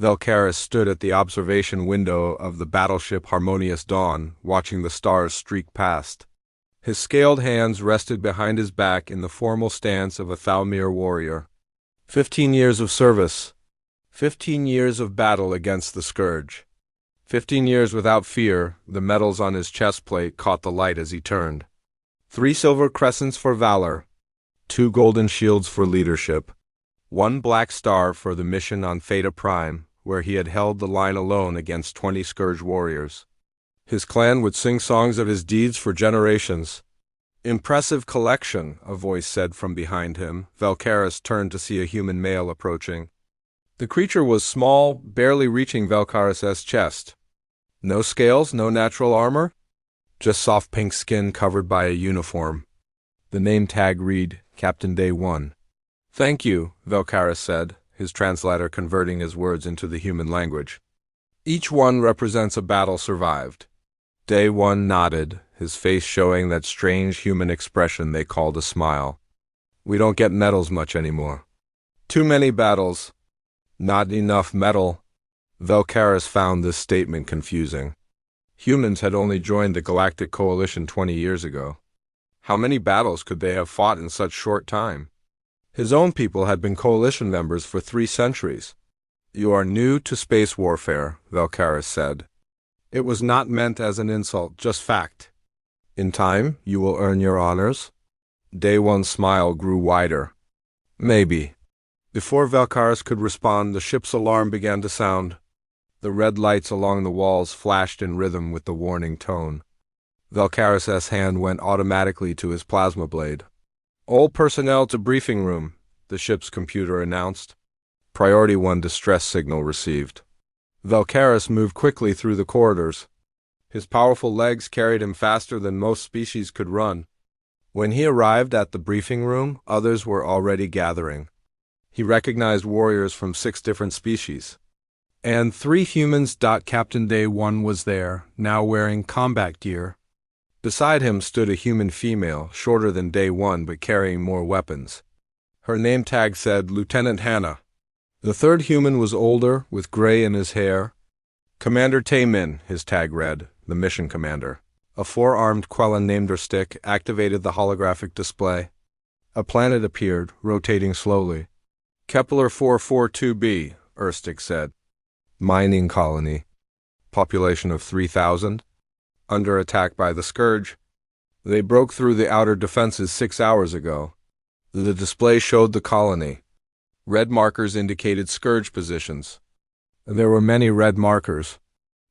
Velcaris stood at the observation window of the battleship Harmonious Dawn, watching the stars streak past. His scaled hands rested behind his back in the formal stance of a Thalmir warrior. 15 years of service. 15 years of battle against the Scourge. 15 years without fear. The medals on his chest plate caught the light as he turned. 3 silver crescents for valor. 2 golden shields for leadership. 1 black star for the mission on Theta Prime, where he had held the line alone against 20 Scourge warriors. His clan would sing songs of his deeds for generations. Impressive collection, a voice said from behind him. Velcaris turned to see a human male approaching. The creature was small, barely reaching Velcaris' chest. No scales, no natural armor? Just soft pink skin covered by a uniform. The name tag read, Captain Day 1. Thank you, Velcaris said, his translator converting his words into the human language. Each one represents a battle survived. Day 1 nodded, his face showing that strange human expression they called a smile. We don't get medals much anymore. Too many battles. Not enough metal. Velcaris found this statement confusing. Humans had only joined the Galactic Coalition 20 years ago. How many battles could they have fought in such short time? His own people had been Coalition members for 3 centuries. You are new to space warfare, Velcaris said. It was not meant as an insult, just fact. In time, you will earn your honors. Day 1's smile grew wider. Maybe. Before Velcaris could respond, the ship's alarm began to sound. The red lights along the walls flashed in rhythm with the warning tone. Velcaris' hand went automatically to his plasma blade. All personnel to briefing room, the ship's computer announced. Priority 1 distress signal received. Velcaris moved quickly through the corridors. His powerful legs carried him faster than most species could run. When he arrived at the briefing room, others were already gathering. He recognized warriors from 6 different species. And 3 humans. Captain Day 1 was there, now wearing combat gear. Beside him stood a human female, shorter than Day 1 but carrying more weapons. Her name tag said Lieutenant Hannah. The 3rd human was older, with gray in his hair. Commander Taemin, his tag read, the mission commander. A 4-armed Quellan named stick activated the holographic display. A planet appeared, rotating slowly. Kepler 442b, Erstick said. Mining colony. Population of 3,000. Under attack by the Scourge. They broke through the outer defenses 6 hours ago. The display showed the colony. Red markers indicated Scourge positions. There were many red markers.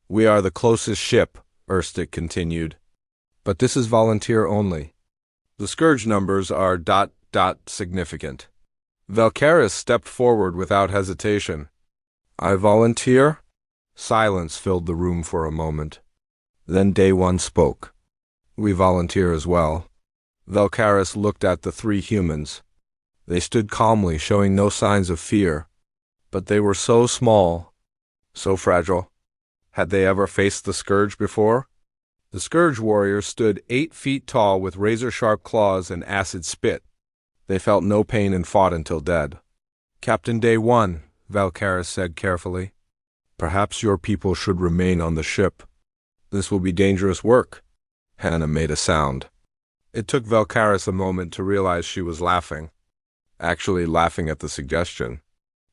We are the closest ship, Erstick continued. But this is volunteer only. The Scourge numbers are ... significant. Velcaris stepped forward without hesitation. I volunteer? Silence filled the room for a moment. Then Day 1 spoke. We volunteer as well. Velcaris looked at the 3 humans. They stood calmly, showing no signs of fear. But they were so small, so fragile. Had they ever faced the Scourge before? The Scourge warriors stood 8 feet tall with razor-sharp claws and acid spit. They felt no pain and fought until dead. Captain Day 1, Velcaris said carefully. Perhaps your people should remain on the ship. This will be dangerous work. Hannah made a sound. It took Velcaris a moment to realize she was laughing. Actually laughing at the suggestion.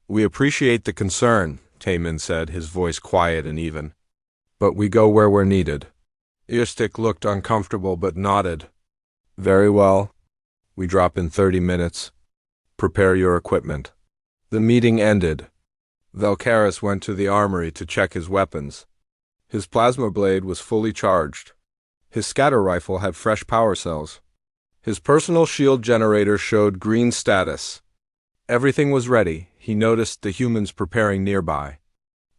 We appreciate the concern, Taemin said, his voice quiet and even. But we go where we're needed. Earstick looked uncomfortable but nodded. Very well. We drop in 30 minutes. Prepare your equipment. The meeting ended. Velcaris went to the armory to check his weapons. His plasma blade was fully charged. His scatter rifle had fresh power cells. His personal shield generator showed green status. Everything was ready. He noticed the humans preparing nearby.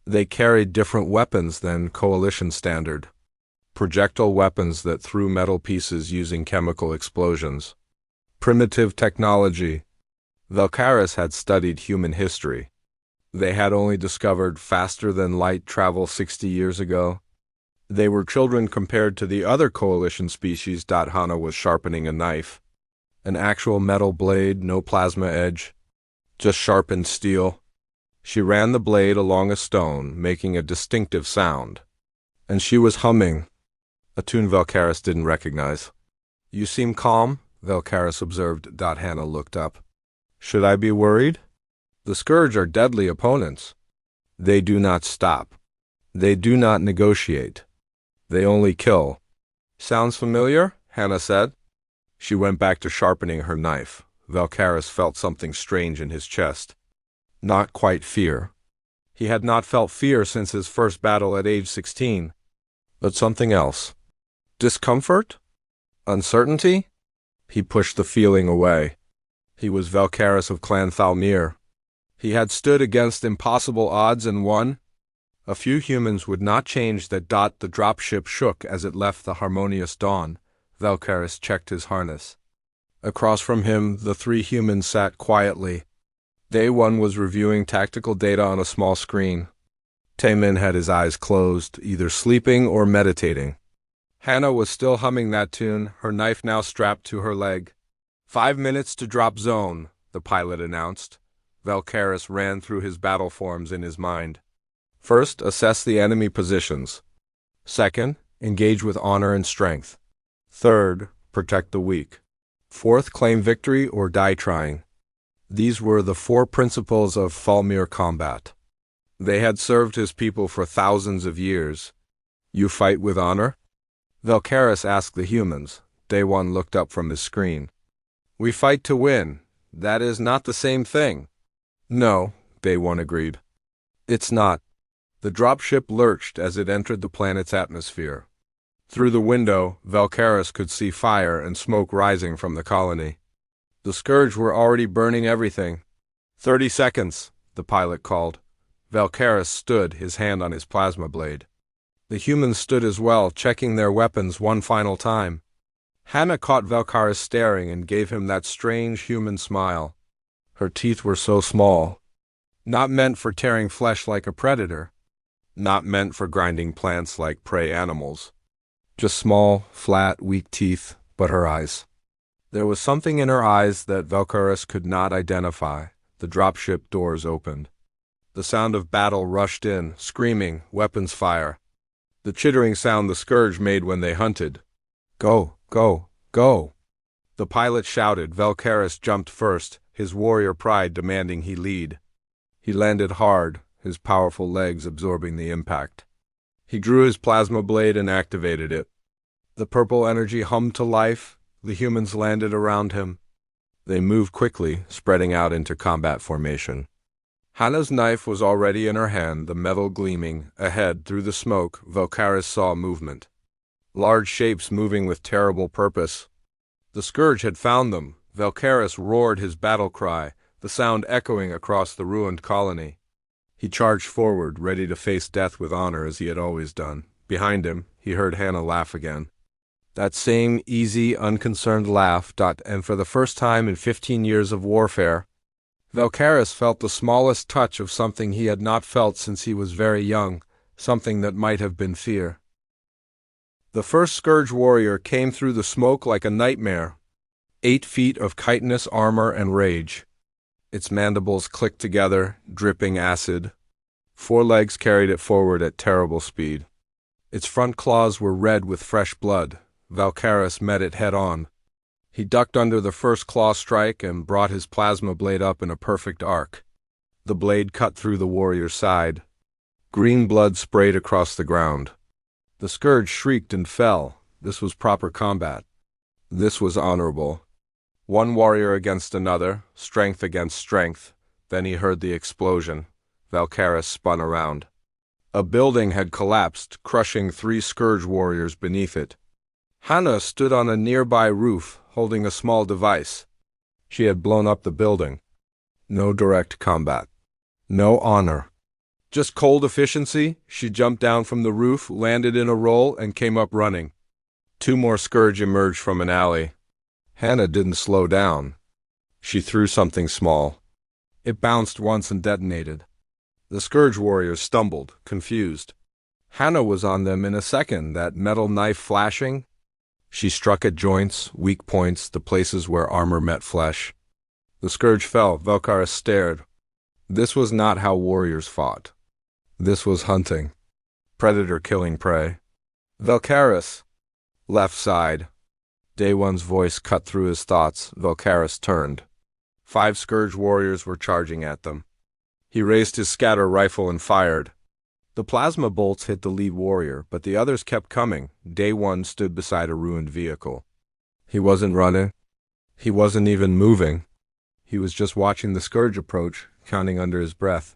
They carried different weapons than Coalition standard. Projectile weapons that threw metal pieces using chemical explosions. Primitive technology. Velcaris had studied human history. They had only discovered faster-than-light travel 60 years ago. They were children compared to the other Coalition species. Hannah was sharpening a knife. An actual metal blade, no plasma edge. Just sharpened steel. She ran the blade along a stone, making a distinctive sound. And she was humming, a tune Valkaris didn't recognize. "You seem calm," Valkaris observed. Hannah looked up. "Should I be worried? The Scourge are deadly opponents. They do not stop. They do not negotiate. They only kill." "Sounds familiar?" Hannah said. She went back to sharpening her knife. Valkaris felt something strange in his chest. Not quite fear. He had not felt fear since his first battle at age 16. But something else. Discomfort? Uncertainty? He pushed the feeling away. He was Valkaris of Clan Thalmir. He had stood against impossible odds and won. A few humans would not change that. The dropship shook as it left the harmonious dawn. Valkaris checked his harness. Across from him, the three humans sat quietly. Day one was reviewing tactical data on a small screen. Taemin had his eyes closed, either sleeping or meditating. Hannah was still humming that tune, her knife now strapped to her leg. 5 minutes to drop zone, the pilot announced. Valkaris ran through his battle forms in his mind. First, assess the enemy positions. Second, engage with honor and strength. Third, protect the weak. Fourth, claim victory or die trying. These were the 4 principles of Thalmir combat. They had served his people for thousands of years. "You fight with honor?" Valkaris asked the humans. Day one looked up from his screen. "We fight to win. That is not the same thing." "No," Day one agreed. "It's not." The dropship lurched as it entered the planet's atmosphere. Through the window, Valkaris could see fire and smoke rising from the colony. The Scourge were already burning everything. 30 seconds, the pilot called. Valkaris stood, his hand on his plasma blade. The humans stood as well, checking their weapons one final time. Hannah caught Valkaris staring and gave him that strange human smile. Her teeth were so small. Not meant for tearing flesh like a predator. Not meant for grinding plants like prey animals. Just small, flat, weak teeth, but her eyes. There was something in her eyes that Valkaris could not identify. The dropship doors opened. The sound of battle rushed in, screaming, weapons fire. The chittering sound the Scourge made when they hunted. "Go, go, go!" The pilot shouted. Valkaris jumped first, his warrior pride demanding he lead. He landed hard, his powerful legs absorbing the impact. He drew his plasma blade and activated it. The purple energy hummed to life. The humans landed around him. They moved quickly, spreading out into combat formation. Hannah's knife was already in her hand, the metal gleaming. Ahead, through the smoke, Valkaris saw movement. Large shapes moving with terrible purpose. The Scourge had found them. Valkaris roared his battle cry, the sound echoing across the ruined colony. He charged forward, ready to face death with honor as he had always done. Behind him, he heard Hannah laugh again. That same easy, unconcerned laugh. And for the first time in 15 years of warfare, Valkaris felt the smallest touch of something he had not felt since he was very young, something that might have been fear. The first Scourge warrior came through the smoke like a nightmare. 8 feet of chitinous armor and rage. Its mandibles clicked together, dripping acid. 4 legs carried it forward at terrible speed. Its front claws were red with fresh blood. Valkaris met it head-on. He ducked under the first claw strike and brought his plasma blade up in a perfect arc. The blade cut through the warrior's side. Green blood sprayed across the ground. The Scourge shrieked and fell. This was proper combat. This was honorable. One warrior against another, strength against strength. Then he heard the explosion. Valkaris spun around. A building had collapsed, crushing 3 Scourge warriors beneath it. Hannah stood on a nearby roof, holding a small device. She had blown up the building. No direct combat. No honor. Just cold efficiency. She jumped down from the roof, landed in a roll, and came up running. 2 more Scourge emerged from an alley. Hannah didn't slow down. She threw something small. It bounced once and detonated. The Scourge warriors stumbled, confused. Hannah was on them in a second, that metal knife flashing. She struck at joints, weak points, the places where armor met flesh. The Scourge fell. Valkaris stared. This was not how warriors fought. This was hunting. Predator killing prey. Velcaris. Left side. Day One's voice cut through his thoughts. Velcaris turned. 5 Scourge warriors were charging at them. He raised his scatter rifle and fired. The plasma bolts hit the lead warrior, but the others kept coming. Day One stood beside a ruined vehicle. He wasn't running. He wasn't even moving. He was just watching the Scourge approach, counting under his breath.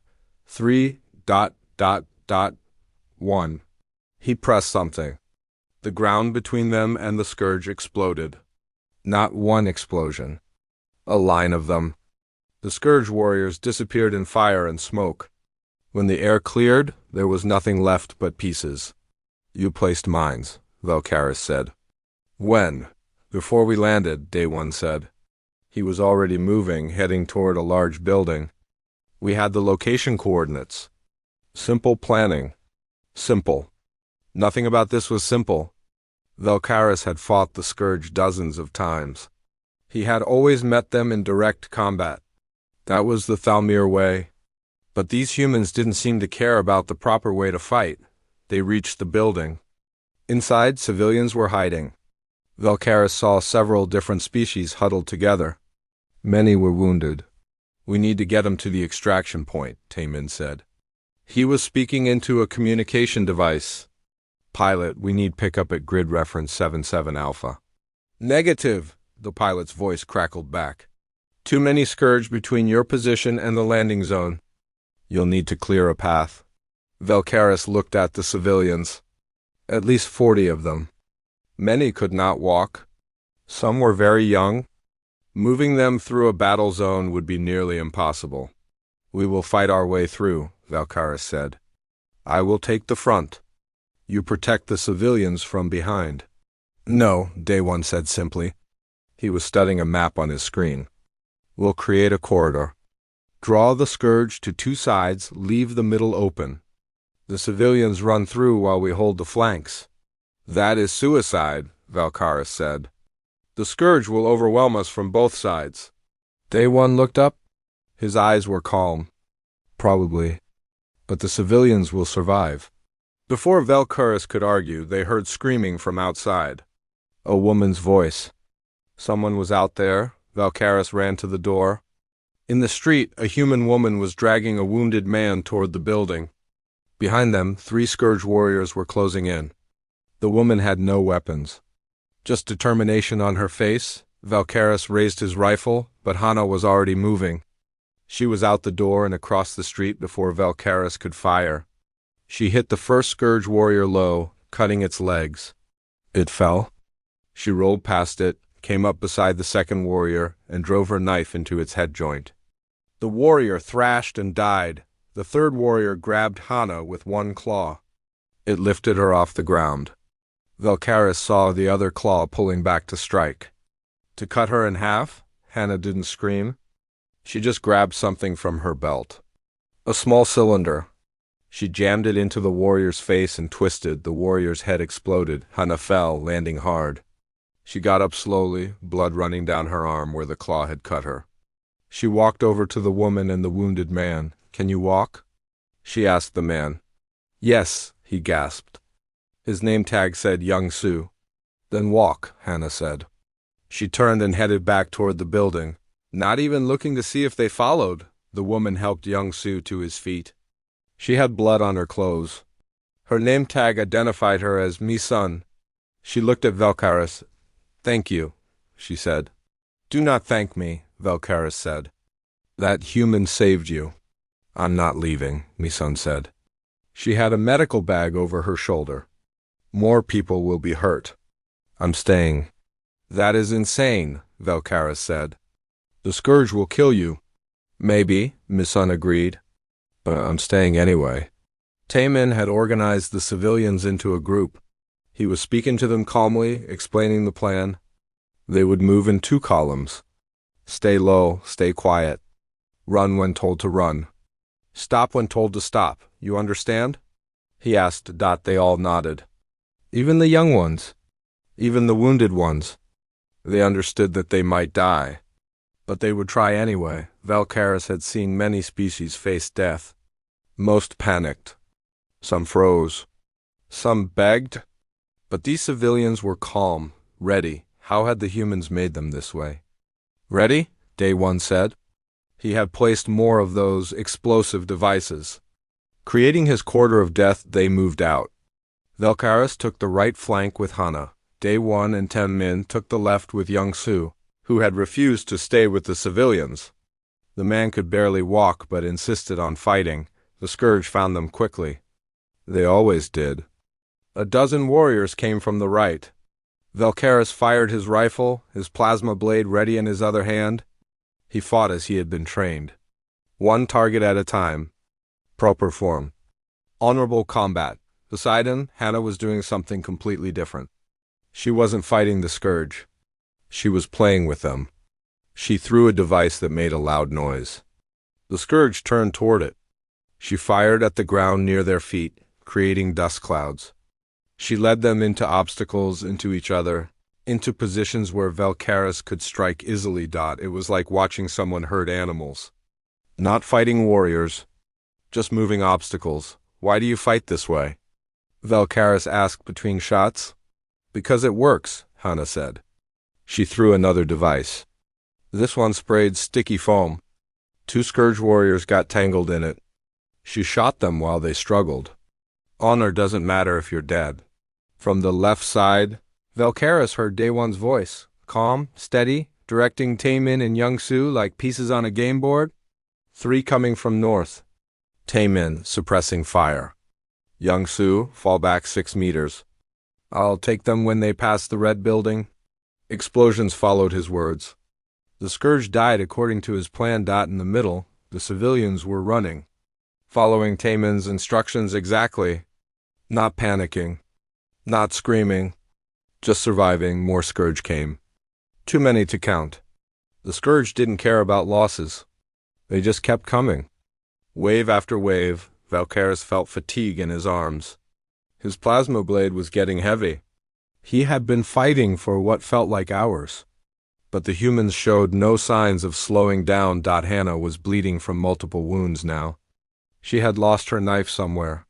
3.1. He pressed something. The ground between them and the Scourge exploded. Not one explosion. A line of them. The Scourge warriors disappeared in fire and smoke. When the air cleared, there was nothing left but pieces. You placed mines, Velcaris said. When? Before we landed, Day One said. He was already moving, heading toward a large building. We had the location coordinates. Simple planning. Simple. Nothing about this was simple. Velcaris had fought the Scourge dozens of times. He had always met them in direct combat. That was the Thalmir way. But these humans didn't seem to care about the proper way to fight. They reached the building. Inside, civilians were hiding. Velcaris saw several different species huddled together. Many were wounded. We need to get them to the extraction point, Taemin said. He was speaking into a communication device. Pilot, we need pickup at grid reference 77 Alpha. Negative, the pilot's voice crackled back. Too many Scourge between your position and the landing zone. You'll need to clear a path. Velcaris looked at the civilians. At least 40 of them. Many could not walk. Some were very young. Moving them through a battle zone would be nearly impossible. We will fight our way through, Velcaris said. I will take the front. You protect the civilians from behind. No, Day One said simply. He was studying a map on his screen. We'll create a corridor. Draw the Scourge to 2 sides, leave the middle open. The civilians run through while we hold the flanks. That is suicide, Velcaris said. The Scourge will overwhelm us from both sides. Day One looked up. His eyes were calm. Probably. But the civilians will survive. Before Velcaris could argue, they heard screaming from outside. A woman's voice. Someone was out there. Velcaris ran to the door. In the street, a human woman was dragging a wounded man toward the building. Behind them, 3 Scourge warriors were closing in. The woman had no weapons. Just determination on her face. Velcaris raised his rifle, but Hana was already moving. She was out the door and across the street before Velcaris could fire. She hit the first Scourge warrior low, cutting its legs. It fell. She rolled past it, came up beside the second warrior, and drove her knife into its head joint. The warrior thrashed and died. The third warrior grabbed Hana with one claw. It lifted her off the ground. Velcaris saw the other claw pulling back to strike. To cut her in half, Hana didn't scream. She just grabbed something from her belt. A small cylinder. She jammed it into the warrior's face and twisted. The warrior's head exploded. Hana fell, landing hard. She got up slowly, blood running down her arm where the claw had cut her. She walked over to the woman and the wounded man. Can you walk? She asked the man. Yes, he gasped. His name tag said Young Su. Then walk, Hana said. She turned and headed back toward the building. Not even looking to see if they followed, the woman helped Young Su to his feet. She had blood on her clothes. Her name tag identified her as Mi-sun. She looked at Velcaris. Thank you, she said. Do not thank me, Velcaris said. That human saved you. I'm not leaving, Mi-sun said. She had a medical bag over her shoulder. More people will be hurt. I'm staying. That is insane, Velcaris said. The Scourge will kill you. Maybe, Mi-sun agreed. But I'm staying anyway. Taemin had organized the civilians into a group. He was speaking to them calmly, explaining the plan. They would move in 2 columns. Stay low, stay quiet. Run when told to run. Stop when told to stop. You understand? He asked. They all nodded. Even the young ones. Even the wounded ones. They understood that they might die. But they would try anyway. Valkaris had seen many species face death. Most panicked. Some froze. Some begged. But these civilians were calm, ready. How had the humans made them this way? Ready? Day One said. He had placed more of those explosive devices. Creating his quarter of death, they moved out. Valkaris took the right flank with Hana. Day One and 10 men took the left with Young Su, who had refused to stay with the civilians. The man could barely walk but insisted on fighting. The scourge found them quickly. They always did. A dozen warriors came from the right. Valkaris fired his rifle, his plasma blade ready in his other hand. He fought as he had been trained. One target at a time. Proper form. Honorable combat. Beside him, Hannah was doing something completely different. She wasn't fighting the scourge. She was playing with them. She threw a device that made a loud noise. The scourge turned toward it. She fired at the ground near their feet, creating dust clouds. She led them into obstacles, into each other, into positions where Valkaris could strike easily. It was like watching someone hurt animals. Not fighting warriors, just moving obstacles. Why do you fight this way? Valkaris asked between shots. Because it works, Hana said. She threw another device. This one sprayed sticky foam. 2 scourge warriors got tangled in it. She shot them while they struggled. Honor doesn't matter if you're dead. From the left side, Valkaris heard Day One's voice, calm, steady, directing Taemin and Young Su like pieces on a game board. 3 coming from north. Taemin suppressing fire. Young Su, fall back 6 meters. I'll take them when they pass the red building. Explosions followed his words. The scourge died according to his plan. In the middle, the civilians were running, following Taemin's instructions exactly, not panicking, not screaming, just surviving. More scourge came. Too many to count. The scourge didn't care about losses. They just kept coming. Wave after wave, Valkaris felt fatigue in his arms. His plasma blade was getting heavy. He had been fighting for what felt like hours. But the humans showed no signs of slowing down. Hannah was bleeding from multiple wounds now. She had lost her knife somewhere.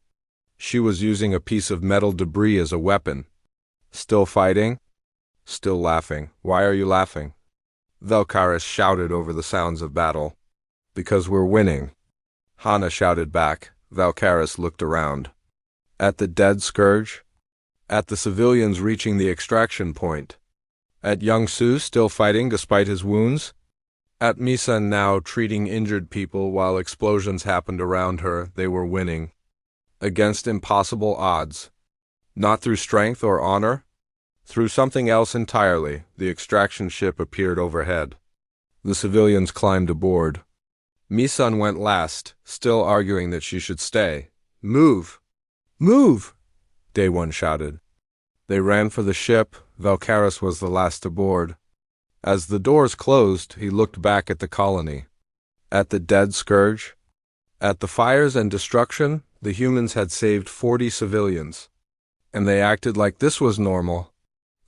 She was using a piece of metal debris as a weapon. Still fighting? Still laughing. Why are you laughing? Valkaris shouted over the sounds of battle. Because we're winning. Hana shouted back. Valkaris looked around. At the dead scourge? At the civilians reaching the extraction point? At Young Su still fighting despite his wounds? At Misa now treating injured people while explosions happened around her? They were winning. Against impossible odds. Not through strength or honor. Through something else entirely. The extraction ship appeared overhead. The civilians climbed aboard. Misun went last, still arguing that she should stay. Move! Move! Day One shouted. They ran for the ship. Valkaris was the last aboard. As the doors closed, he looked back at the colony. At the dead scourge. At the fires and destruction, the humans had saved 40 civilians. And they acted like this was normal.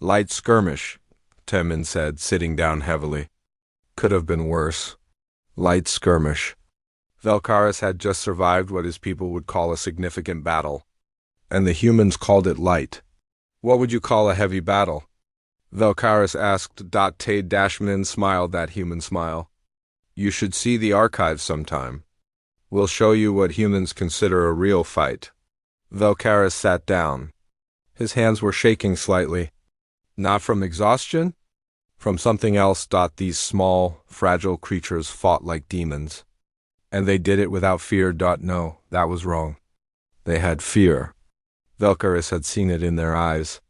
Light skirmish, Temin said, sitting down heavily. Could have been worse. Light skirmish. Valkaris had just survived what his people would call a significant battle. And the humans called it light. What would you call a heavy battle? Valkaris asked. Tay-Dashmin smiled that human smile. You should see the archives sometime. We'll show you what humans consider a real fight. Valkaris sat down. His hands were shaking slightly. Not from exhaustion? From something else. These small, fragile creatures fought like demons. And they did it without fear. No, that was wrong. They had fear. Valkaris had seen it in their eyes.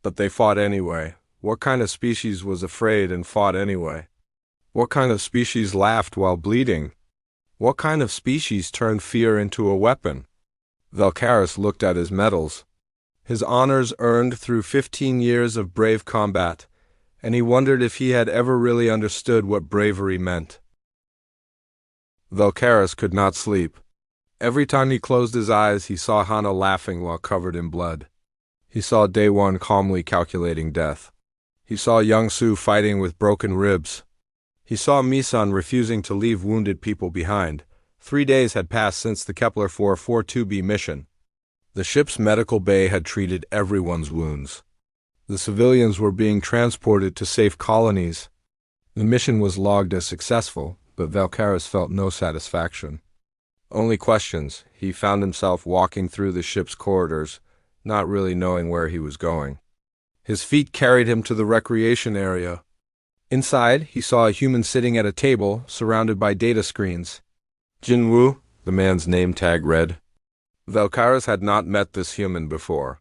But they fought anyway. What kind of species was afraid and fought anyway? What kind of species laughed while bleeding? What kind of species turned fear into a weapon? Valkaris looked at his medals. His honors earned through 15 years of brave combat, and he wondered if he had ever really understood what bravery meant. Valkaris could not sleep. Every time he closed his eyes, he saw Hana laughing while covered in blood. He saw Day One calmly calculating death. He saw Young Su fighting with broken ribs. He saw Misan refusing to leave wounded people behind. 3 days had passed since the Kepler 442b mission. The ship's medical bay had treated everyone's wounds. The civilians were being transported to safe colonies. The mission was logged as successful, but Valkaris felt no satisfaction. Only questions. He found himself walking through the ship's corridors, not really knowing where he was going. His feet carried him to the recreation area. Inside, he saw a human sitting at a table, surrounded by data screens. Jinwoo, the man's name tag read. Valkaris had not met this human before.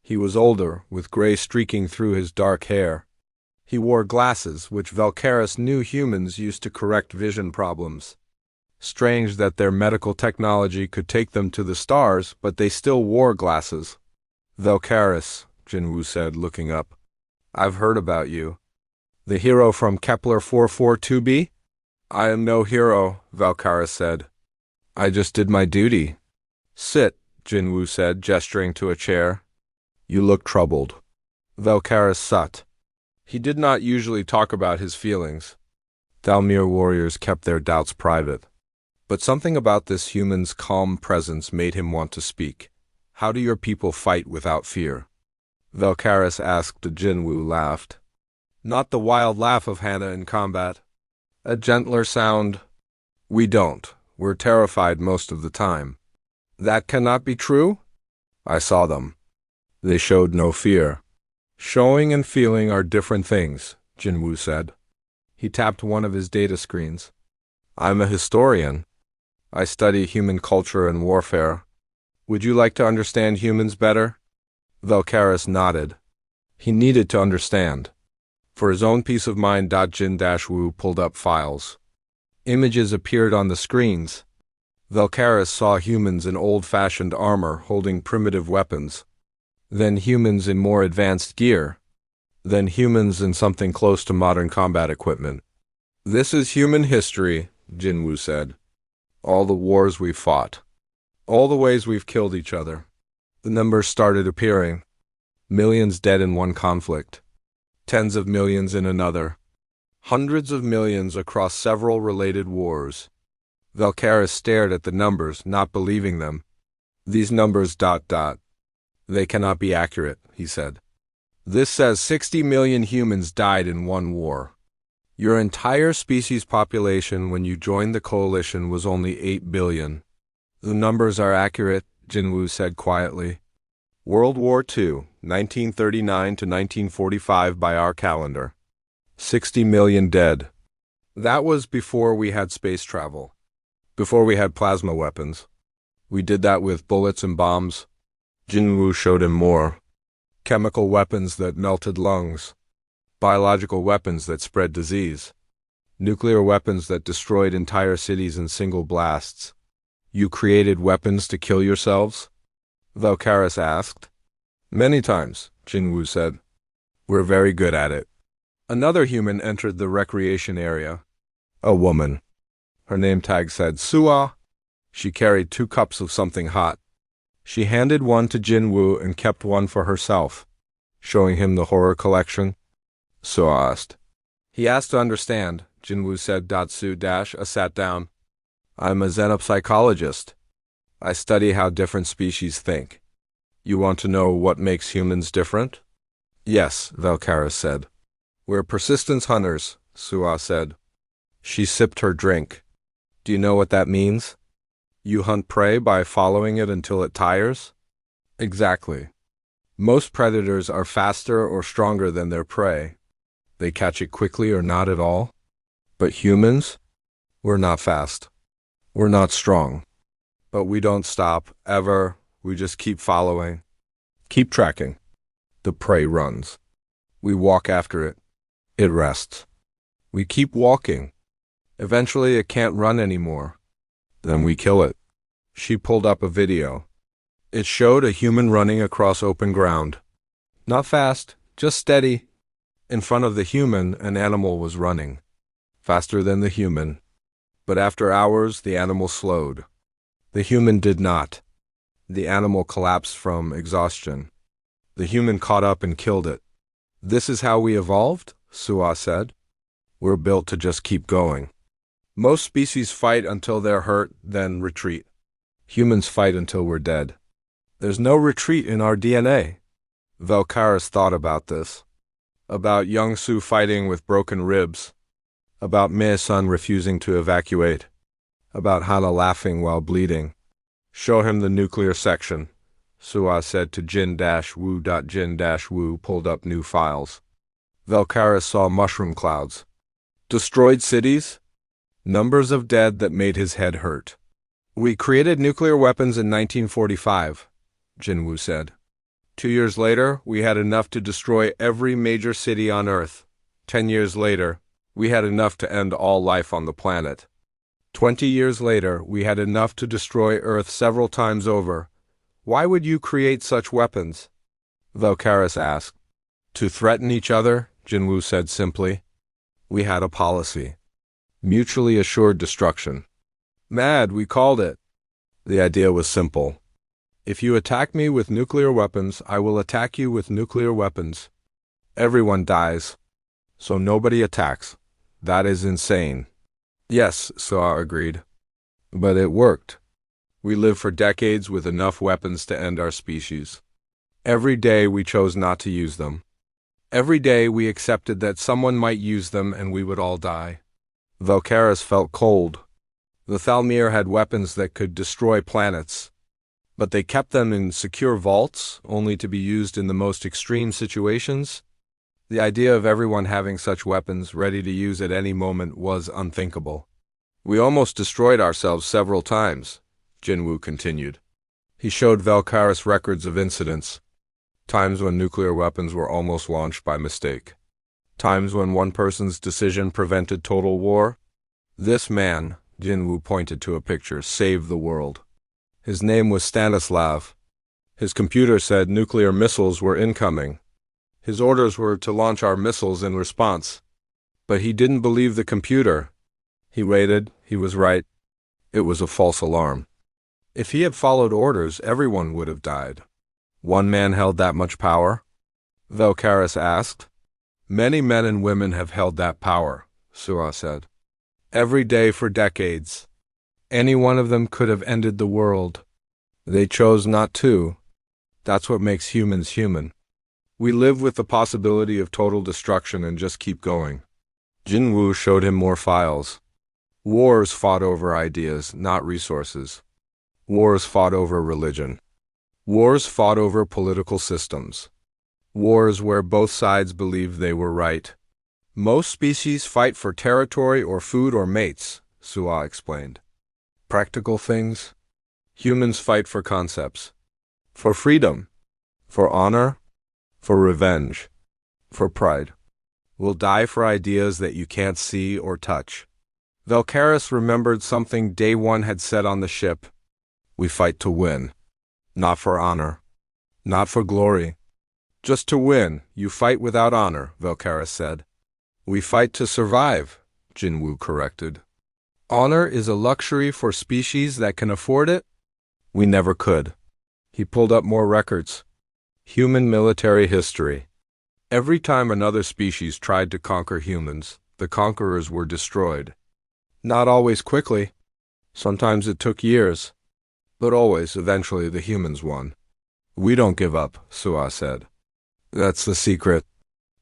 He was older, with gray streaking through his dark hair. He wore glasses, which Valkaris knew humans used to correct vision problems. Strange that their medical technology could take them to the stars, but they still wore glasses. Valkaris, Jinwoo said, looking up. I've heard about you. The hero from Kepler 442b? I am no hero, Valkaris said. I just did my duty. Sit, Jinwoo said, gesturing to a chair. You look troubled. Valkaris sat. He did not usually talk about his feelings. Thalmir warriors kept their doubts private. But something about this human's calm presence made him want to speak. How do your people fight without fear? Valkaris asked. Jinwoo laughed. Not the wild laugh of Hannah in combat. A gentler sound. We don't. We're terrified most of the time. That cannot be true? I saw them. They showed no fear. Showing and feeling are different things, Jinwoo said. He tapped one of his data screens. I'm a historian. I study human culture and warfare. Would you like to understand humans better? Valkaris nodded. He needed to understand. For his own peace of mind, Jin-Woo pulled up files. Images appeared on the screens. Valkaris saw humans in old-fashioned armor holding primitive weapons. Then humans in more advanced gear. Then humans in something close to modern combat equipment. This is human history, Jinwoo said. All the wars we've fought. All the ways we've killed each other. The numbers started appearing. Millions dead in one conflict. Tens of millions in another. Hundreds of millions across several related wars. Valkaris stared at the numbers, not believing them. These numbers ... They cannot be accurate, he said. This says 60 million humans died in one war. Your entire species population when you joined the coalition was only 8 billion. The numbers are accurate, Jinwoo said quietly. World War II, 1939 to 1945 by our calendar. 60 million dead. That was before we had space travel. Before we had plasma weapons. We did that with bullets and bombs. Jinwoo showed him more. Chemical weapons that melted lungs. Biological weapons that spread disease. Nuclear weapons that destroyed entire cities in single blasts. You created weapons to kill yourselves? Valkaris asked. Many times, Jinwoo said. We're very good at it. Another human entered the recreation area. A woman. Her name tag said Suwa. She carried 2 cups of something hot. She handed one to Jinwoo and kept one for herself, showing him the horror collection. Suwa asked. He asked to understand, Jinwoo said. Sat down. I'm a xenopsychologist. I study how different species think. You want to know what makes humans different? Yes, Valkaris said. We're persistence hunters, Suwa said. She sipped her drink. Do you know what that means? You hunt prey by following it until it tires? Exactly. Most predators are faster or stronger than their prey. They catch it quickly or not at all. But humans? We're not fast. We're not strong. But we don't stop, ever. We just keep following. Keep tracking. The prey runs. We walk after it. It rests. We keep walking. Eventually it can't run anymore. Then we kill it. She pulled up a video. It showed a human running across open ground. Not fast, just steady. In front of the human, an animal was running. Faster than the human. But after hours, the animal slowed. The human did not. The animal collapsed from exhaustion. The human caught up and killed it. This is how we evolved? Suwa said. We're built to just keep going. Most species fight until they're hurt, then retreat. Humans fight until we're dead. There's no retreat in our DNA. Velkaris thought about this. About Young Su fighting with broken ribs. About Mei-san refusing to evacuate. About Hana laughing while bleeding. Show him the nuclear section, Sua said to Jin-Wu. Jin-Wu pulled up new files. Velkaris saw mushroom clouds. Destroyed cities? Numbers of dead that made his head hurt. We created nuclear weapons in 1945, Jin-Wu said. 2 years later, we had enough to destroy every major city on Earth. 10 years later, we had enough to end all life on the planet. 20 years later, we had enough to destroy Earth several times over. Why would you create such weapons? Velkaris asked. To threaten each other, Jin-Wu said simply. We had a policy. Mutually assured destruction. Mad, we called it. The idea was simple. If you attack me with nuclear weapons, I will attack you with nuclear weapons. Everyone dies. So nobody attacks. That is insane. Yes, Saw agreed. But it worked. We lived for decades with enough weapons to end our species. Every day we chose not to use them. Every day we accepted that someone might use them and we would all die. Velkaris felt cold. The Thalmir had weapons that could destroy planets. But they kept them in secure vaults, only to be used in the most extreme situations. The idea of everyone having such weapons ready to use at any moment was unthinkable. We almost destroyed ourselves several times, Jin-Wu continued. He showed Velkaris records of incidents. Times when nuclear weapons were almost launched by mistake. Times when one person's decision prevented total war. This man, Jin-Wu pointed to a picture, saved the world. His name was Stanislav. His computer said nuclear missiles were incoming. His orders were to launch our missiles in response. But he didn't believe the computer. He waited. He was right. It was a false alarm. If he had followed orders, everyone would have died. One man held that much power? Velkaris asked. Many men and women have held that power, Sua said. Every day for decades. Any one of them could have ended the world. They chose not to. That's what makes humans human. We live with the possibility of total destruction and just keep going. Jin-Wu showed him more files. Wars fought over ideas, not resources. Wars fought over religion. Wars fought over political systems. Wars where both sides believed they were right. Most species fight for territory or food or mates, Sua explained. Practical things. Humans fight for concepts. For freedom. For honor. For revenge. For pride. We'll die for ideas that you can't see or touch. Velkaris remembered something Day One had said on the ship. We fight to win. Not for honor. Not for glory. Just to win. You fight without honor, Velkaris said. We fight to survive, Jin-Wu corrected. Honor is a luxury for species that can afford it? We never could. He pulled up more records. Human military history. Every time another species tried to conquer humans, the conquerors were destroyed. Not always quickly. Sometimes it took years. But always, eventually, the humans won. We don't give up, Sua said. That's the secret.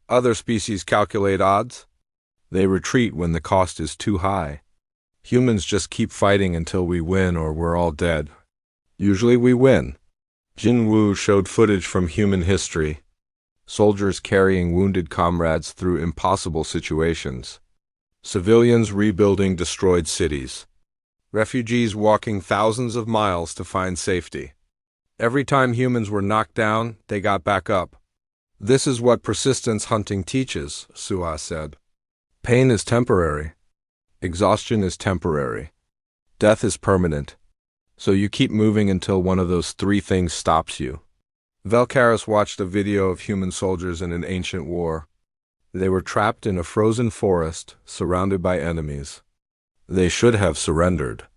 Other species calculate odds. They retreat when the cost is too high. Humans just keep fighting until we win or we're all dead. Usually we win. Jin-Wu showed footage from human history. Soldiers carrying wounded comrades through impossible situations. Civilians rebuilding destroyed cities. Refugees walking thousands of miles to find safety. Every time humans were knocked down, they got back up. This is what persistence hunting teaches, Sua said. Pain is temporary. Exhaustion is temporary. Death is permanent. So you keep moving until one of those three things stops you. Velkaris watched a video of human soldiers in an ancient war. They were trapped in a frozen forest, surrounded by enemies. They should have surrendered.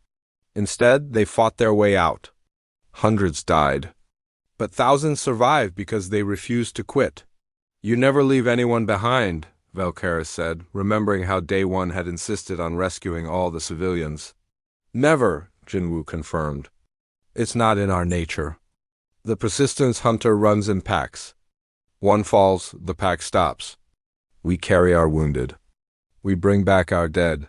Instead, they fought their way out. Hundreds died. But thousands survived because they refused to quit. You never leave anyone behind, Valkaris said, remembering how Day One had insisted on rescuing all the civilians. Never, Jinwoo confirmed. It's not in our nature. The persistence hunter runs in packs. One falls, the pack stops. We carry our wounded. We bring back our dead.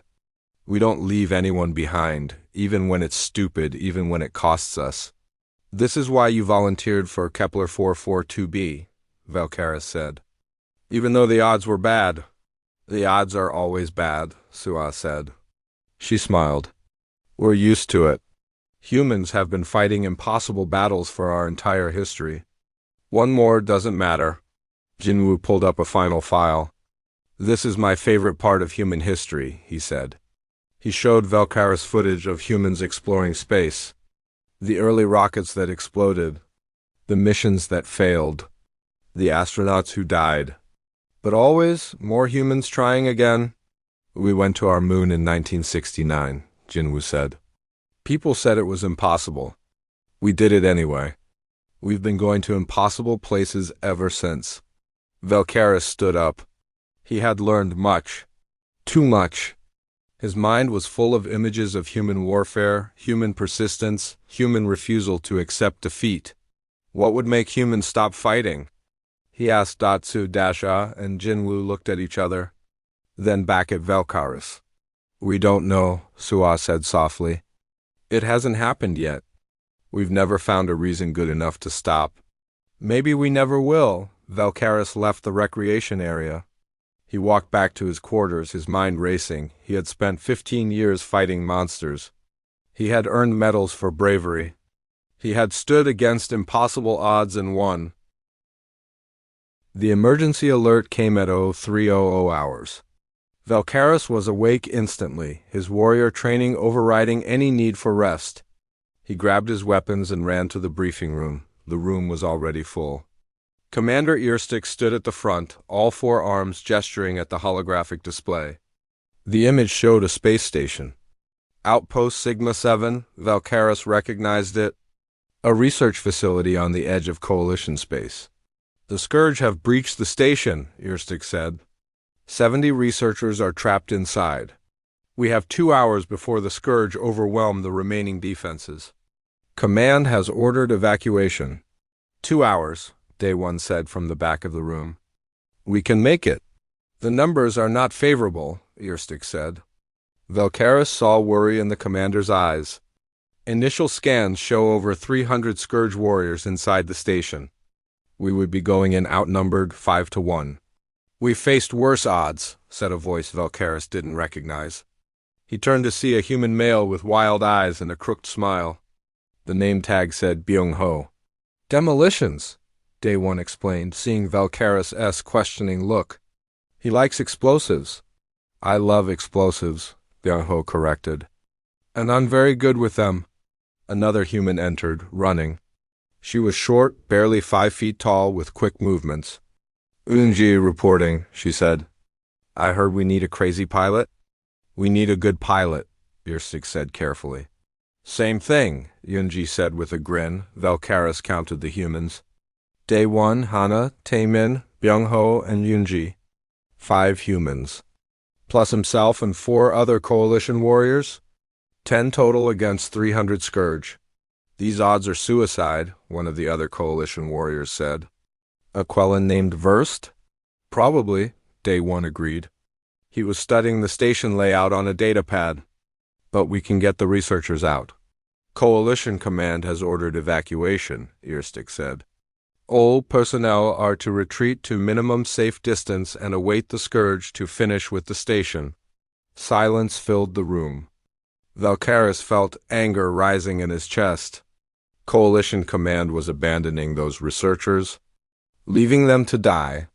We don't leave anyone behind, even when it's stupid, even when it costs us. This is why you volunteered for Kepler 442b, Valkaris said. Even though the odds were bad. The odds are always bad, Sua said. She smiled. We're used to it. Humans have been fighting impossible battles for our entire history. One more doesn't matter. Jinwoo pulled up a final file. This is my favorite part of human history, he said. He showed Valkaris footage of humans exploring space. The early rockets that exploded. The missions that failed. The astronauts who died. But always more humans trying again. We went to our moon in 1969, Jinwoo said. People said it was impossible. We did it anyway. We've been going to impossible places ever since. Valkaris stood up. He had learned much. Too much. His mind was full of images of human warfare, human persistence, human refusal to accept defeat. What would make humans stop fighting? He asked Datsu-Dasha, and Jinwoo looked at each other. Then back at Valkaris. We don't know, Sua said softly. It hasn't happened yet. We've never found a reason good enough to stop. Maybe we never will. Valkaris left the recreation area. He walked back to his quarters, his mind racing. He had spent 15 years fighting monsters. He had earned medals for bravery. He had stood against impossible odds and won. The emergency alert came at 0300 hours. Valkaris was awake instantly, his warrior training overriding any need for rest. He grabbed his weapons and ran to the briefing room. The room was already full. Commander Earstick stood at the front, all four arms gesturing at the holographic display. The image showed a space station. Outpost Sigma 7, Valkaris recognized it. A research facility on the edge of Coalition space. The Scourge have breached the station, Earstick said. 70 researchers are trapped inside. We have 2 hours before the Scourge overwhelm the remaining defenses. Command has ordered evacuation. 2 hours, Day One said from the back of the room. We can make it. The numbers are not favorable, Earstick said. Valkaris saw worry in the commander's eyes. Initial scans show over 300 Scourge warriors inside the station. We would be going in outnumbered 5-1. We faced worse odds, said a voice Valkaris didn't recognize. He turned to see a human male with wild eyes and a crooked smile. The name tag said Byung-ho. Demolitions, Day One explained, seeing Valkaris' questioning look. He likes explosives. I love explosives, Byung-ho corrected. And I'm very good with them. Another human entered, running. She was short, barely 5 feet tall, with quick movements. Unji reporting, she said. I heard we need a crazy pilot. We need a good pilot, Earstick said carefully. Same thing, Yunji said with a grin. Valkaris counted the humans. Day One, Hana, Taemin, Byung-ho, and Yunji. 5 humans. Plus himself and 4 other coalition warriors. 10 total against 300 Scourge. These odds are suicide, one of the other coalition warriors said. A Quellan named Verst? Probably, Day One agreed. He was studying the station layout on a datapad. But we can get the researchers out. Coalition Command has ordered evacuation, Earstick said. All personnel are to retreat to minimum safe distance and await the Scourge to finish with the station. Silence filled the room. Valkaris felt anger rising in his chest. Coalition Command was abandoning those researchers, leaving them to die.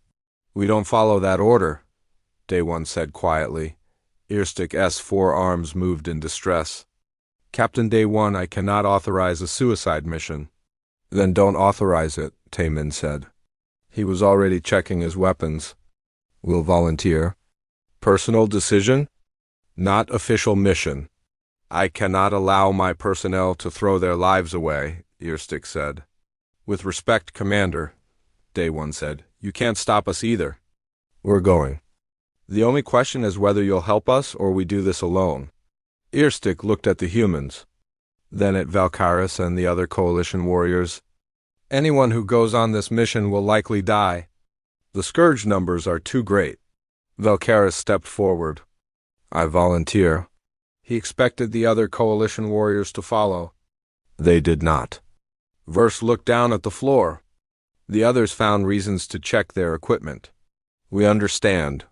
We don't follow that order, Day One said quietly. Earstick's 4 arms moved in distress. Captain Day One, I cannot authorize a suicide mission. Then don't authorize it, Taemin said. He was already checking his weapons. We'll volunteer. Personal decision? Not official mission. I cannot allow my personnel to throw their lives away, Earstick said. With respect, Commander, Day One said, you can't stop us either. We're going. The only question is whether you'll help us or we do this alone. Earstick looked at the humans, then at Valkyris and the other coalition warriors. Anyone who goes on this mission will likely die. The scourge numbers are too great. Valkyris stepped forward. I volunteer. He expected the other coalition warriors to follow. They did not. Verse looked down at the floor. The others found reasons to check their equipment. We understand,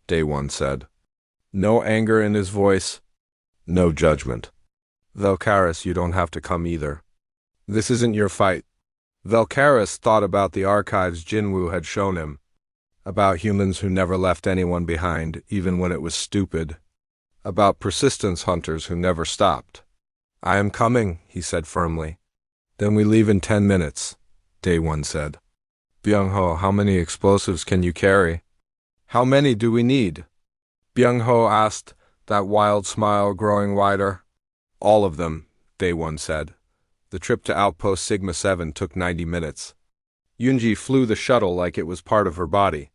Day One said. No anger in his voice, no judgment. Valkyris, you don't have to come either. This isn't your fight. Valkyris thought about the archives Jinwoo had shown him, about humans who never left anyone behind, even when it was stupid, about persistence hunters who never stopped. I am coming, he said firmly. Then we leave in 10 minutes, Day One said. Byung-ho, how many explosives can you carry? How many do we need? Byung-ho asked, that wild smile growing wider. All of them, Day One said. The trip to Outpost Sigma 7 took 90 minutes. Yoonji flew the shuttle like it was part of her body.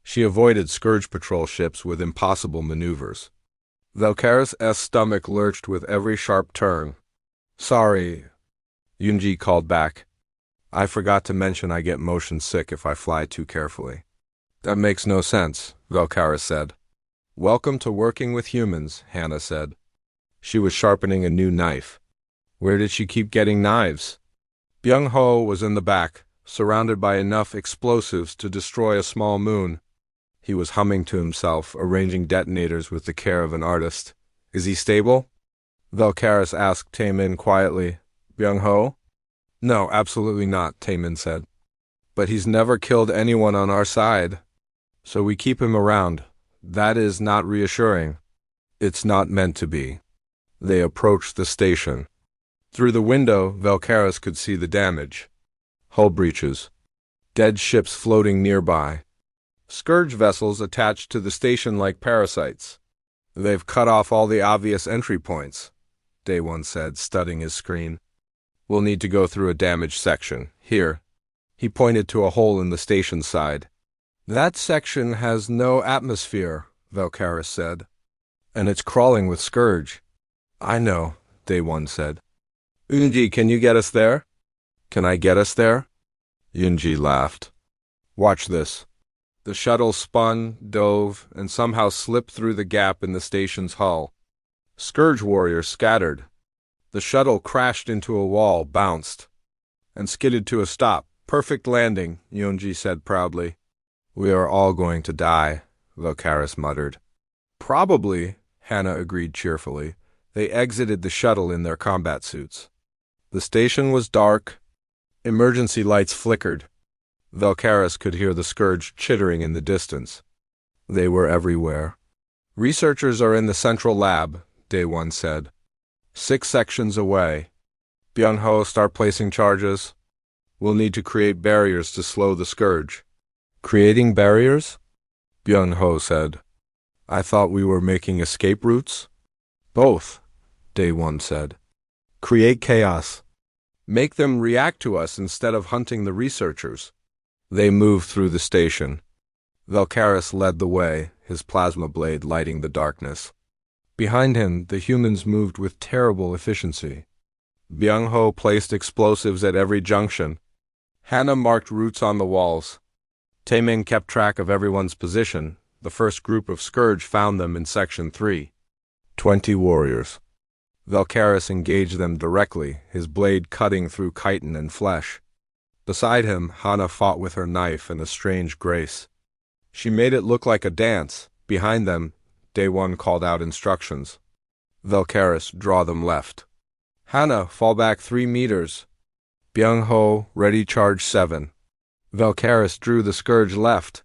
She avoided Scourge patrol ships with impossible maneuvers. Valkyris' stomach lurched with every sharp turn. Sorry, Yoonji called back. I forgot to mention I get motion sick if I fly too carefully. That makes no sense, Valkyris said. Welcome to working with humans, Hannah said. She was sharpening a new knife. Where did she keep getting knives? Byung-ho was in the back, surrounded by enough explosives to destroy a small moon. He was humming to himself, arranging detonators with the care of an artist. Is he stable? Valkyris asked Taemin quietly. Byung-ho? No, absolutely not, Taemin said. But he's never killed anyone on our side. So we keep him around. That is not reassuring. It's not meant to be. They approached the station. Through the window, Valkyris could see the damage. Hull breaches. Dead ships floating nearby. Scourge vessels attached to the station like parasites. They've cut off all the obvious entry points, Day One said, studying his screen. We'll need to go through a damaged section. Here. He pointed to a hole in the station side. That section has no atmosphere, Valkyris said. And it's crawling with Scourge. I know, Day One said. Yoonji, can you get us there? Can I get us there? Yoonji laughed. Watch this. The shuttle spun, dove, and somehow slipped through the gap in the station's hull. Scourge warriors scattered. The shuttle crashed into a wall, bounced, and skidded to a stop. Perfect landing, Yoonji said proudly. We are all going to die, Valkyris muttered. Probably, Hannah agreed cheerfully. They exited the shuttle in their combat suits. The station was dark. Emergency lights flickered. Valkyris could hear the Scourge chittering in the distance. They were everywhere. Researchers are in the central lab, Day One said. 6 sections away. Byung-ho, start placing charges. We'll need to create barriers to slow the Scourge. Creating barriers? Byung-ho said. I thought we were making escape routes? Both, Day One said. Create chaos. Make them react to us instead of hunting the researchers. They moved through the station. Valkyris led the way, his plasma blade lighting the darkness. Behind him, the humans moved with terrible efficiency. Byung-ho placed explosives at every junction. Hannah marked routes on the walls. Taemin kept track of everyone's position. The first group of Scourge found them in Section 3. 20 warriors. Valkyris engaged them directly, his blade cutting through chitin and flesh. Beside him, Hannah fought with her knife in a strange grace. She made it look like a dance. Behind them, Day One called out instructions. Valkyris, draw them left. Hannah, fall back 3 meters. Byung-ho, ready charge 7. Valkyris drew the Scourge left.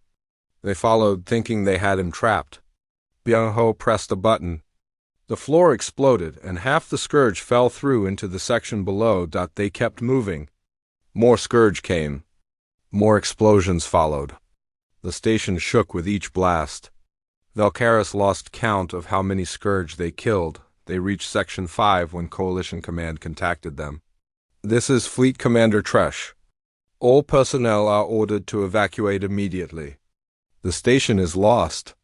They followed, thinking they had him trapped. Byung-ho pressed a button. The floor exploded, and half the Scourge fell through into the section below. They kept moving. More Scourge came. More explosions followed. The station shook with each blast. Valkyris lost count of how many Scourge they killed. They reached Section 5 when Coalition Command contacted them. This is Fleet Commander Tresh. All personnel are ordered to evacuate immediately. The station is lost.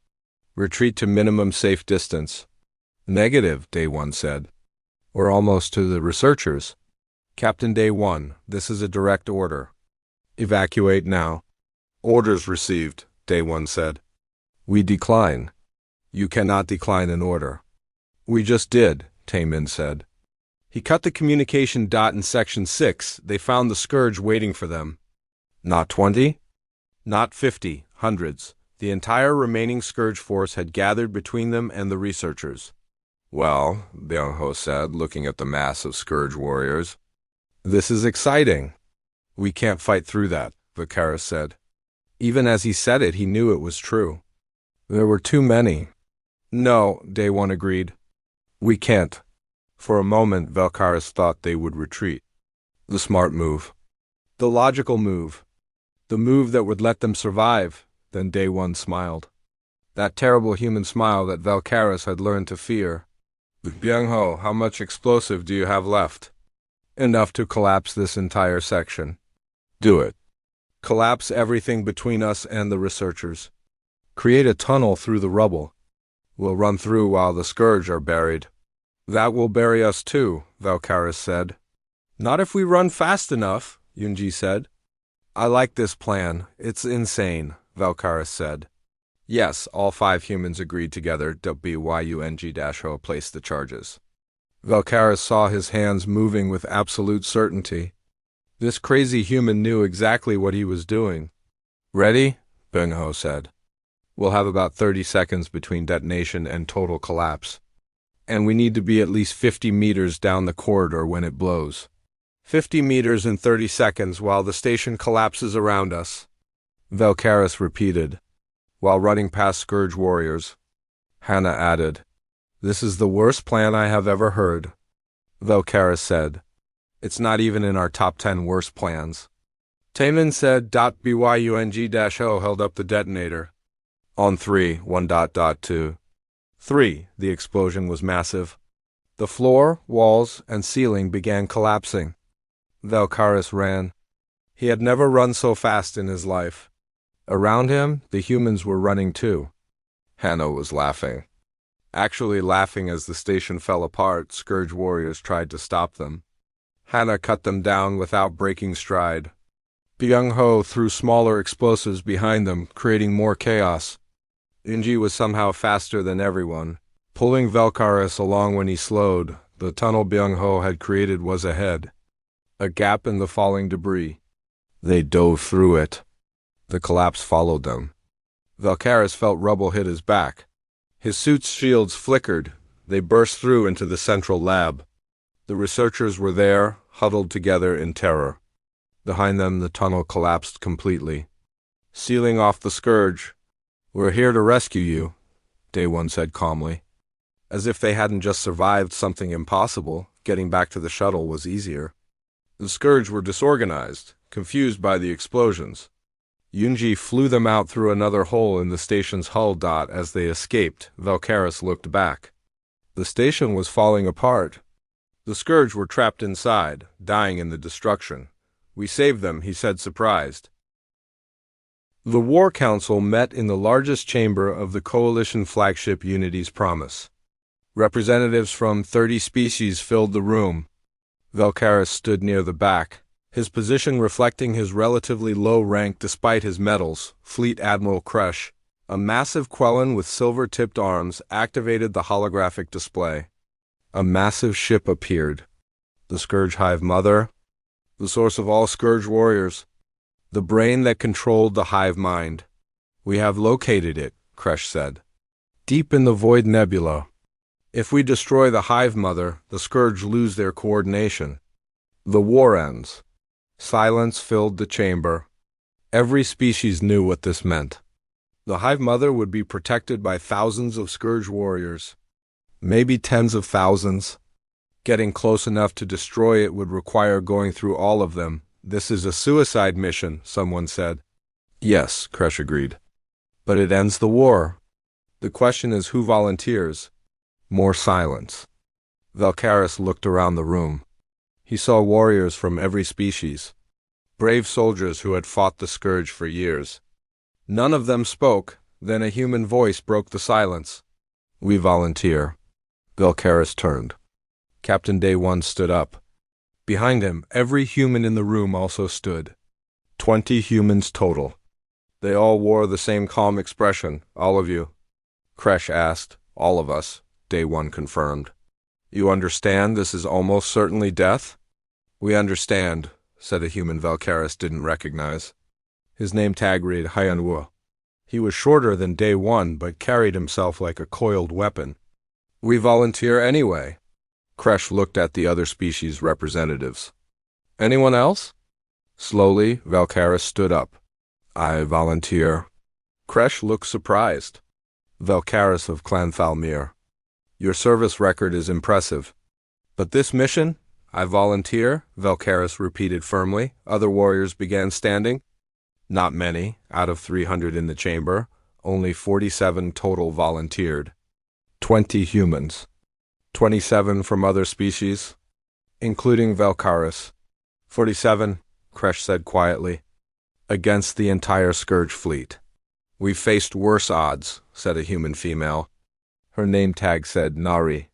Retreat to minimum safe distance. Negative, Day 1 said. We're almost to the researchers. Captain Day 1, this is a direct order. Evacuate now. Orders received, Day 1 said. We decline. You cannot decline an order. We just did, Taemin said. He cut the communication dot in Section 6. They found the Scourge waiting for them. Not 20? Not 50, hundreds. The entire remaining Scourge force had gathered between them and the researchers. Well, Byung-ho said, looking at the mass of Scourge warriors. This is exciting. We can't fight through that, Valkaris said. Even as he said it, he knew it was true. There were too many. No, Day 1 agreed. We can't. For a moment, Valkaris thought they would retreat. The smart move. The logical move. The move that would let them survive. Then Day 1 smiled. That terrible human smile that Valkaris had learned to fear. Byung-ho, how much explosive do you have left? Enough to collapse this entire section. Do it. Collapse everything between us and the researchers. Create a tunnel through the rubble. We'll run through while the Scourge are buried. That will bury us too, Valkaris said. Not if we run fast enough, Yoonji said. I like this plan. It's insane, Valkaris said. Yes, all 5 humans agreed together. WYUNG-HO placed the charges. Valkaris saw his hands moving with absolute certainty. This crazy human knew exactly what he was doing. Ready? Byung-ho said. We'll have about 30 seconds between detonation and total collapse. And we need to be at least 50 meters down the corridor when it blows. 50 meters in 30 seconds while the station collapses around us. Valkaris repeated, while running past Scourge warriors. Hannah added, This is the worst plan I have ever heard. Valkaris said, It's not even in our top 10 worst plans. Taemin said. BYUNG-O held up the detonator. On 3, 1.2. 3. The explosion was massive. The floor, walls, and ceiling began collapsing. Valkaris ran. He had never run so fast in his life. Around him, the humans were running too. Hannah was laughing. Actually laughing as the station fell apart. Scourge warriors tried to stop them. Hannah cut them down without breaking stride. Byung-ho threw smaller explosives behind them, creating more chaos. Inji was somehow faster than everyone, pulling Valkaris along when he slowed. The tunnel Byung-ho had created was ahead. A gap in the falling debris. They dove through it. The collapse followed them. Valkaris felt rubble hit his back. His suit's shields flickered. They burst through into the central lab. The researchers were there, huddled together in terror. Behind them, the tunnel collapsed completely. Sealing off the Scourge. We're here to rescue you, Day 1 said calmly. As if they hadn't just survived something impossible, getting back to the shuttle was easier. The Scourge were disorganized, confused by the explosions. Yoonji flew them out through another hole in the station's hull. As they escaped, Valkaris looked back. The station was falling apart. The Scourge were trapped inside, dying in the destruction. We saved them, he said, surprised. The War Council met in the largest chamber of the Coalition flagship Unity's Promise. Representatives from 30 species filled the room. Valkaris stood near the back, his position reflecting his relatively low rank despite his medals. Fleet Admiral Kresh, a massive Quellan with silver-tipped arms, activated the holographic display. A massive ship appeared. The Scourge Hive Mother, the source of all Scourge warriors, the brain that controlled the Hive mind. We have located it, Kresh said. Deep in the Void Nebula. If we destroy the Hive Mother, the Scourge lose their coordination. The war ends. Silence filled the chamber. Every species knew what this meant. The Hive Mother would be protected by thousands of Scourge warriors. Maybe tens of thousands. Getting close enough to destroy it would require going through all of them. This is a suicide mission, someone said. Yes, Kresh agreed. But it ends the war. The question is who volunteers? More silence. Valkaris looked around the room. He saw warriors from every species. Brave soldiers who had fought the Scourge for years. None of them spoke. Then a human voice broke the silence. "We volunteer." Velkaris turned. Captain Day 1 stood up. Behind him, every human in the room also stood. 20 humans total. They all wore the same calm expression, all of you. Kresh asked. "All of us," Day 1 confirmed. "You understand this is almost certainly death?" "We understand," said a human Velkaris didn't recognize. His name tag read Hyanwu. He was shorter than Day 1, but carried himself like a coiled weapon. "We volunteer anyway." Kresh looked at the other species representatives. "Anyone else?" Slowly, Velkaris stood up. "I volunteer." Kresh looked surprised. "Velkaris of Clan Thalmir. Your service record is impressive. But this mission, I volunteer," Velkaris repeated firmly. Other warriors began standing. Not many, out of 300 in the chamber. Only 47 total volunteered. 20 humans. 27 from other species, including Velkaris. 47, Kresh said quietly, against the entire Scourge fleet. "We've faced worse odds," said a human female. Her name tag said Nari.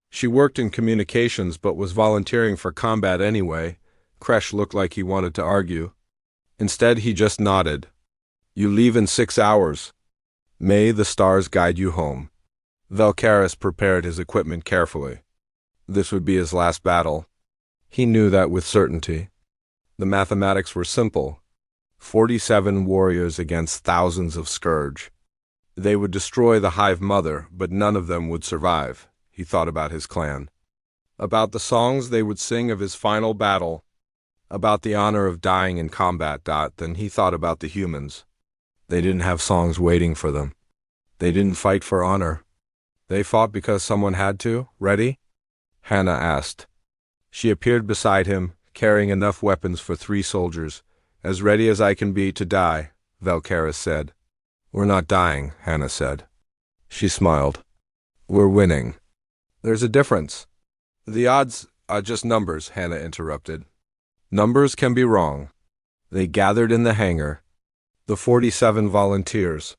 She worked in communications but was volunteering for combat anyway. Kresh looked like he wanted to argue. Instead, he just nodded. "You leave in 6 hours. May the stars guide you home." Velkaris prepared his equipment carefully. This would be his last battle. He knew that with certainty. The mathematics were simple. 47 warriors against thousands of Scourge. They would destroy the Hive Mother, but none of them would survive. He thought about his clan. About the songs they would sing of his final battle. About the honor of dying in combat. Then he thought about the humans. They didn't have songs waiting for them. They didn't fight for honor. They fought because someone had to. "Ready?" Hannah asked. She appeared beside him, carrying enough weapons for 3 soldiers. "As ready as I can be to die," Velkaris said. "We're not dying," Hannah said. She smiled. "We're winning." "There's a difference." "The odds are just numbers," Hannah interrupted. "Numbers can be wrong." They gathered in the hangar. The 47 volunteers.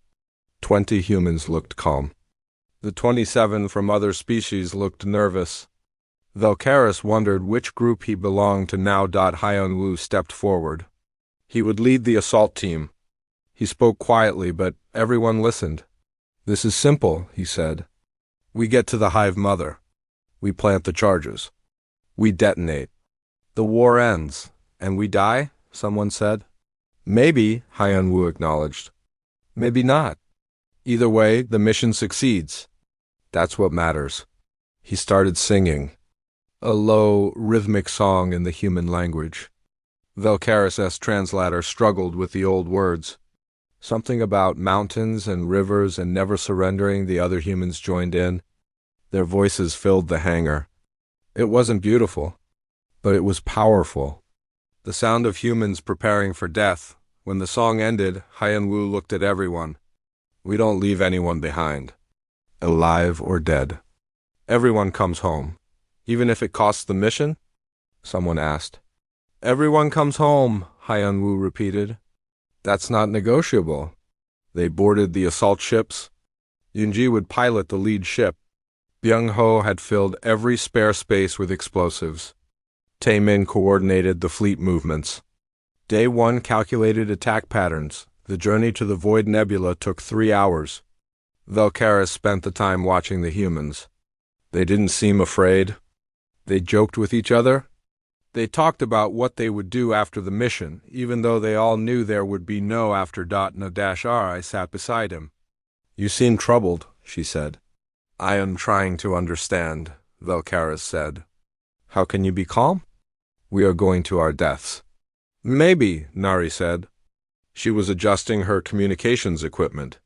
20 humans looked calm. The 27 from other species looked nervous. Velkaris wondered which group he belonged to now. Hyunwoo stepped forward. He would lead the assault team. He spoke quietly, but everyone listened. "This is simple," he said. "We get to the Hive Mother. We plant the charges. We detonate. The war ends. And we die," someone said. "Maybe," Hyunwoo acknowledged. "Maybe not. Either way, the mission succeeds. That's what matters." He started singing. A low, rhythmic song in the human language. Velkaris' translator struggled with the old words. Something about mountains and rivers and never surrendering. The other humans joined in. Their voices filled the hangar. It wasn't beautiful, but it was powerful. The sound of humans preparing for death. When the song ended, Hyunwoo looked at everyone. "We don't leave anyone behind, alive or dead. Everyone comes home, even if it costs the mission?" someone asked. "Everyone comes home," Hyunwoo repeated. "That's not negotiable." They boarded the assault ships. Yunji would pilot the lead ship. Byung-ho had filled every spare space with explosives. Taemin coordinated the fleet movements. Day 1 calculated attack patterns. The journey to the Void Nebula took 3 hours. Velkaris spent the time watching the humans. They didn't seem afraid. They joked with each other. They talked about what they would do after the mission, even though they all knew there would be no after. No-R. I sat beside him. "You seem troubled," she said. "I am trying to understand," Velkaris said. "How can you be calm?" "We are going to our deaths." "Maybe," Nari said. She was adjusting her communications equipment.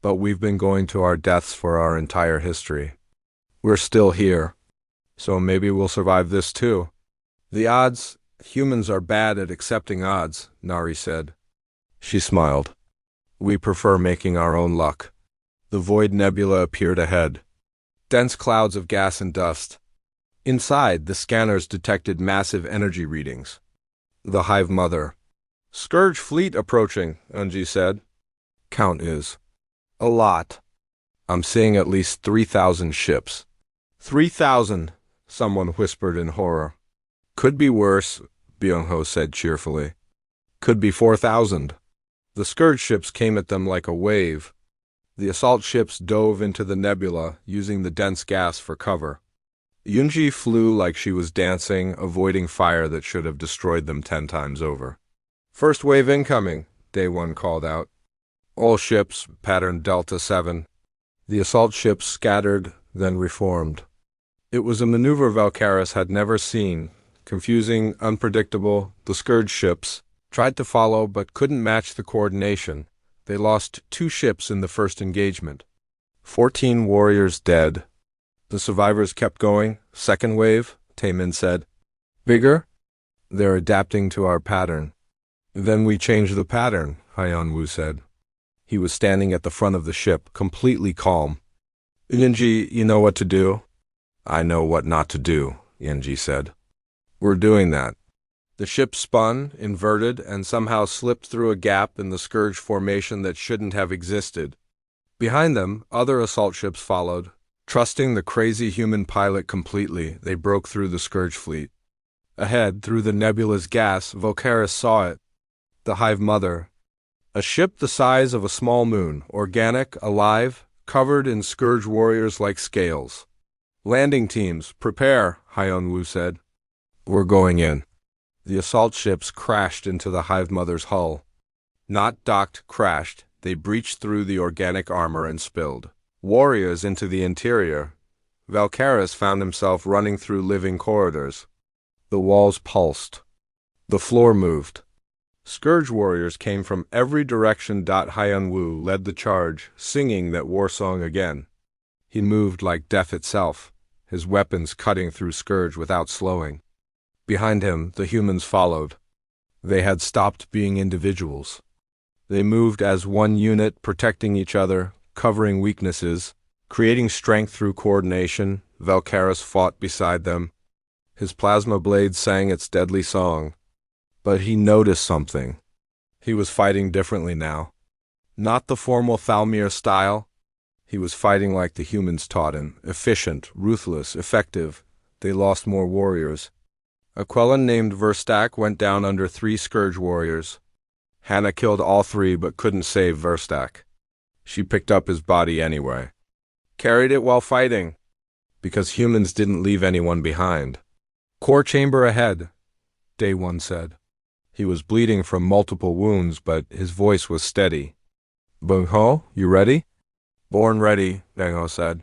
"But we've been going to our deaths for our entire history. We're still here. So maybe we'll survive this too." "The odds, humans are bad at accepting odds," Nari said. She smiled. "We prefer making our own luck." The Void Nebula appeared ahead. Dense clouds of gas and dust. Inside, the scanners detected massive energy readings. The Hive Mother. "Scourge fleet approaching," Unji said. "Count is." A lot. I'm seeing at least 3,000 ships. 3,000, someone whispered in horror. Could be worse, Byung-ho said cheerfully. Could be 4,000. The scourge ships came at them like a wave. The assault ships dove into the nebula, using the dense gas for cover. Yunji flew like she was dancing, avoiding fire that should have destroyed them 10 times over. First wave incoming, Day 1 called out. All ships, pattern Delta 7. The assault ships scattered, then reformed. It was a maneuver Valkyris had never seen. Confusing, unpredictable, the scourge ships tried to follow but couldn't match the coordination. They lost 2 ships in the first engagement. 14 warriors dead. The survivors kept going. Second wave, Taemin said. Bigger? They're adapting to our pattern. Then we change the pattern, Hyun-woo said. He was standing at the front of the ship, completely calm. Yunji, you know what to do? I know what not to do, Yunji said. We're doing that. The ship spun, inverted, and somehow slipped through a gap in the scourge formation that shouldn't have existed. Behind them, other assault ships followed. Trusting the crazy human pilot completely, they broke through the scourge fleet. Ahead, through the nebula's gas, Valkyris saw it. The Hive Mother. A ship the size of a small moon, organic, alive, covered in scourge warriors like scales. Landing teams, prepare, Hyun-woo said. We're going in. The assault ships crashed into the Hive Mother's hull. Not docked, crashed. They breached through the organic armor and spilled. Warriors into the interior. Valkyris found himself running through living corridors. The walls pulsed. The floor moved. Scourge warriors came from every direction. Hyun-woo led the charge, singing that war song again. He moved like death itself, his weapons cutting through scourge without slowing. Behind him, the humans followed. They had stopped being individuals. They moved as one unit, protecting each other, covering weaknesses, creating strength through coordination. Valkyris fought beside them. His plasma blade sang its deadly song. But he noticed something. He was fighting differently now. Not the formal Thalmir style. He was fighting like the humans taught him, efficient, ruthless, effective. They lost more warriors. A Quellan named Verstak went down under 3 scourge warriors. Hannah killed all 3 but couldn't save Verstak. She picked up his body anyway. Carried it while fighting. Because humans didn't leave anyone behind. Core chamber ahead, Day 1 said. He was bleeding from multiple wounds, but his voice was steady. Byung-ho, you ready? Born ready, Byung-ho said.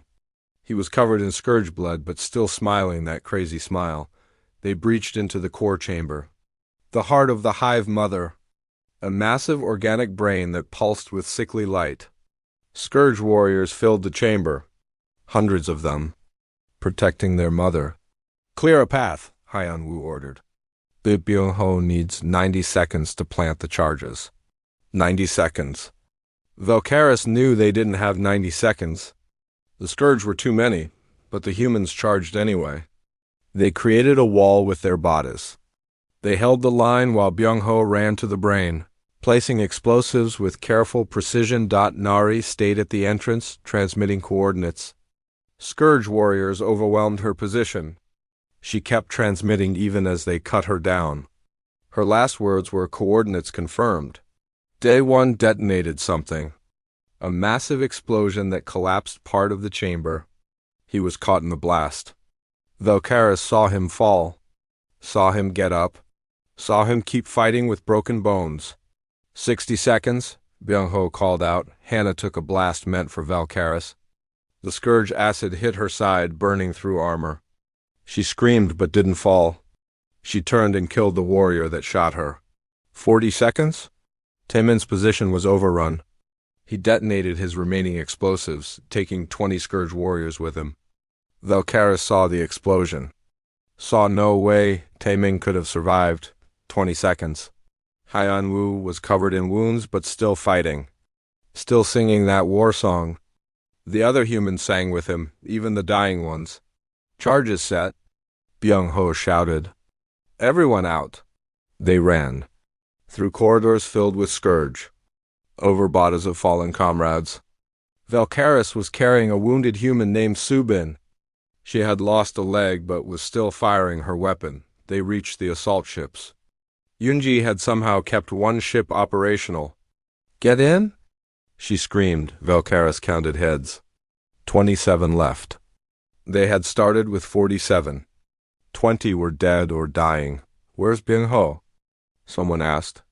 He was covered in scourge blood, but still smiling that crazy smile. They breached into the core chamber. The heart of the Hive Mother. A massive organic brain that pulsed with sickly light. Scourge warriors filled the chamber. Hundreds of them. Protecting their mother. Clear a path, Hyun-woo ordered. Byung-ho needs 90 seconds to plant the charges. 90 seconds. Valkyris knew they didn't have 90 seconds. The scourge were too many, but the humans charged anyway. They created a wall with their bodies. They held the line while Byung-ho ran to the brain, placing explosives with careful precision. Nari stayed at the entrance, transmitting coordinates. Scourge warriors overwhelmed her position. She kept transmitting even as they cut her down. Her last words were coordinates confirmed. Day 1 detonated something. A massive explosion that collapsed part of the chamber. He was caught in the blast. Valkyris saw him fall. Saw him get up. Saw him keep fighting with broken bones. 60 seconds, Byung-ho called out. Hannah took a blast meant for Valkyris. The scourge acid hit her side, burning through armor. She screamed but didn't fall. She turned and killed the warrior that shot her. 40 seconds? Taemin's position was overrun. He detonated his remaining explosives, taking 20 scourge warriors with him. Valkyris saw the explosion. Saw no way Taemin could have survived. 20 seconds. Hyun-woo was covered in wounds but still fighting. Still singing that war song. The other humans sang with him, even the dying ones. Charges set, Byung-ho shouted. Everyone out. They ran. Through corridors filled with scourge. Over bodies of fallen comrades. Valkaris was carrying a wounded human named Subin. She had lost a leg but was still firing her weapon. They reached the assault ships. Yunji had somehow kept one ship operational. "Get in?" she screamed. Valkaris counted heads. 27 left. They had started with 47. 20 were dead or dying. "Where's Bing Ho?" someone asked.